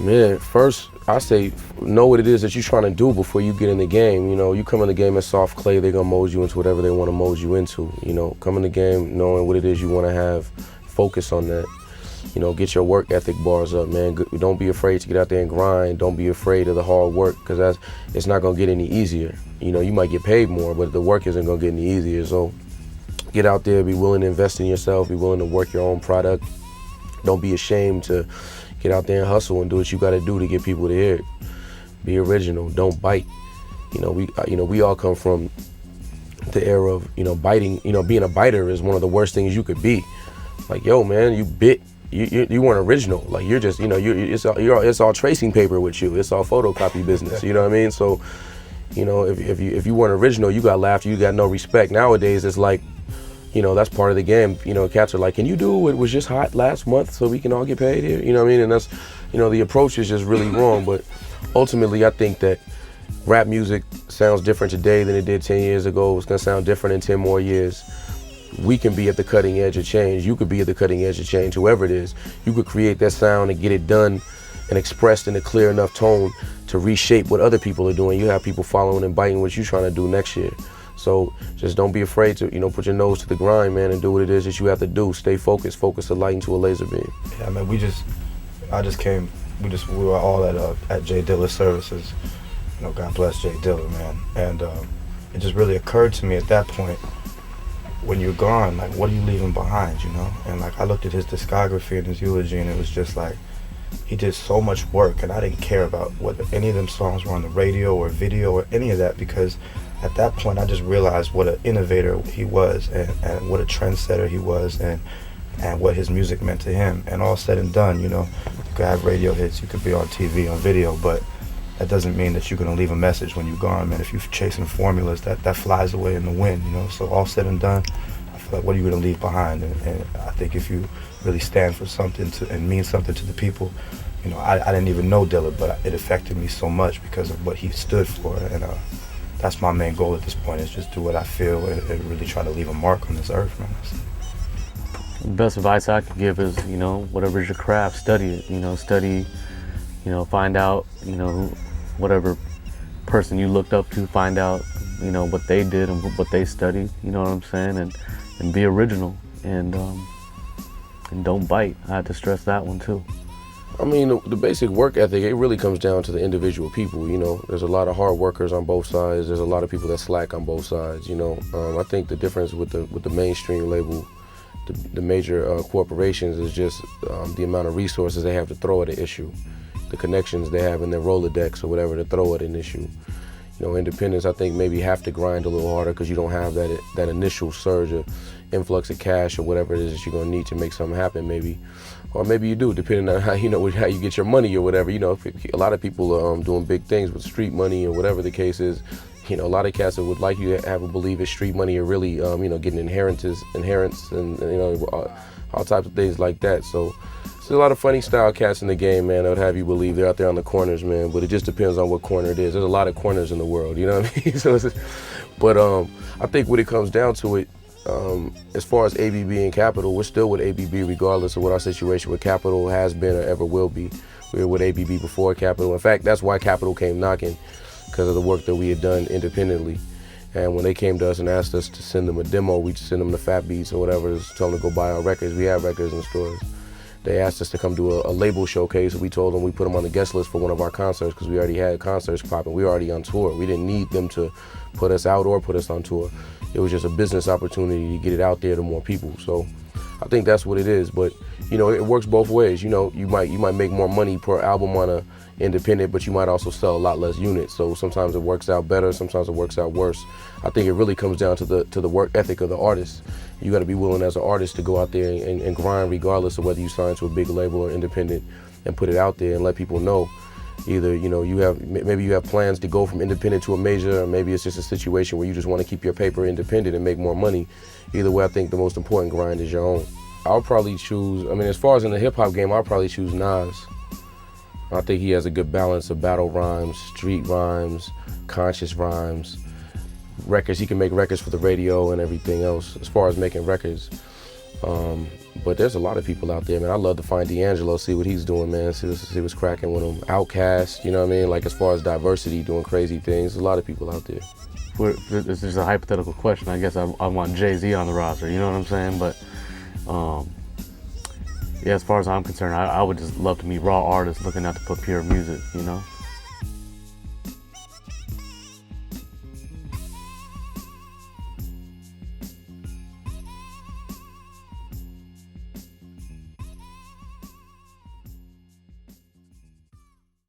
Man, first, I say know what it is that you're trying to do before you get in the game. You know, you come in the game as soft clay, they're gonna mold you into whatever they want to mold you into. You know, come in the game knowing what it is you want to have, focus on that. You know, get your work ethic bars up, man. Don't be afraid to get out there and grind. Don't be afraid of the hard work, because it's not gonna get any easier. You know, you might get paid more, but the work isn't gonna get any easier. So get out there, be willing to invest in yourself, be willing to work your own product. Don't be ashamed to get out there and hustle and do what you got to do to get people to hear it. Be original. Don't bite. You know, we all come from the era of, you know, biting. You know, being a biter is one of the worst things you could be. Like, yo, man, you bit. You weren't original. Like, you're just, you know, it's all tracing paper with you. It's all photocopy business. You know what I mean? So, you know, if you weren't original, you got laughed. You got no respect. Nowadays, it's like, you know, that's part of the game. You know, cats are like, can you do what was just hot last month so we can all get paid here? You know what I mean? And that's, you know, the approach is just really wrong. But ultimately, I think that rap music sounds different today than it did 10 years ago. It's gonna sound different in 10 more years. We can be at the cutting edge of change. You could be at the cutting edge of change, whoever it is. You could create that sound and get it done and expressed in a clear enough tone to reshape what other people are doing. You have people following and biting what you're trying to do next year. So just don't be afraid to, you know, put your nose to the grind, man, and do what it is that you have to do. Stay focused. Focus the light into a laser beam. Yeah, man. We were all at Jay Dilla's services. You know, God bless Jay Dilla, man. And it just really occurred to me at that point, when you're gone, like, what are you leaving behind, you know? And like, I looked at his discography and his eulogy, and it was just like, he did so much work, and I didn't care about whether any of them songs were on the radio or video or any of that, because at that point I just realized what an innovator he was, and what a trendsetter he was, and what his music meant to him. And all said and done, you know, you could have radio hits, you could be on TV, on video, but that doesn't mean that you're gonna leave a message when you're gone, man. If you're chasing formulas, that flies away in the wind, you know. So all said and done, I feel like, what are you gonna leave behind? And I think if you really stand for something and mean something to the people, you know, I didn't even know Dilla, but it affected me so much because of what he stood for. And that's my main goal at this point, is just do what I feel and really try to leave a mark on this earth, man. The best advice I could give is, you know, whatever is your craft, study it. You know, study, you know, find out, you know, whatever person you looked up to, find out, you know, what they did and what they studied, you know what I'm saying, and be original, and don't bite. I had to stress that one too. I mean, the basic work ethic, it really comes down to the individual people, you know. There's a lot of hard workers on both sides. There's a lot of people that slack on both sides, you know. I think the difference with the mainstream label, the major corporations, is just the amount of resources they have to throw at an issue, the connections they have in their Rolodex or whatever to throw at an issue. You know, independents, I think, maybe have to grind a little harder because you don't have that initial surge of influx of cash or whatever it is that you're gonna need to make something happen, maybe. Or maybe you do, depending on how, you know, how you get your money or whatever. You know, a lot of people are doing big things with street money or whatever the case is. You know, a lot of cats that would like you to have a believe it's street money are really, you know, getting inherents and you know, all types of things like that. So there's a lot of funny style cats in the game, man, that would have you believe they're out there on the corners, man. But it just depends on what corner it is. There's a lot of corners in the world, you know what I mean? So but I think when it comes down to it, as far as ABB and Capital, we're still with ABB regardless of what our situation with Capital has been or ever will be. We were with ABB before Capital. In fact, that's why Capital came knocking, because of the work that we had done independently. And when they came to us and asked us to send them a demo, we'd send them the Fat Beats or whatever, just tell them to go buy our records. We have records in stores. They asked us to come do a label showcase. We told them we put them on the guest list for one of our concerts because we already had concerts popping. We were already on tour. We didn't need them to put us out or put us on tour. It was just a business opportunity to get it out there to more people. So I think that's what it is. But you know, it works both ways. You know, you might make more money per album on a independent, but you might also sell a lot less units. So sometimes it works out better, sometimes it works out worse. I think it really comes down to the work ethic of the artist. You got to be willing as an artist to go out there and grind regardless of whether you sign to a big label or independent, and put it out there and let people know. Either, you know, maybe you have plans to go from independent to a major, or maybe it's just a situation where you just want to keep your paper independent and make more money. Either way, I think the most important grind is your own. I'll probably choose, I mean, as far as in the hip hop game, I'll probably choose Nas. I think he has a good balance of battle rhymes, street rhymes, conscious rhymes, records. He can make records for the radio and everything else. As far as making records, But there's a lot of people out there, man. I love to find D'Angelo, see what he's doing, man. See what's cracking with him. Outkast, you know what I mean? Like as far as diversity, doing crazy things. There's a lot of people out there. This is a hypothetical question. I guess I want Jay-Z on the roster, you know what I'm saying? But yeah, as far as I'm concerned, I would just love to meet raw artists looking out to put pure music, you know?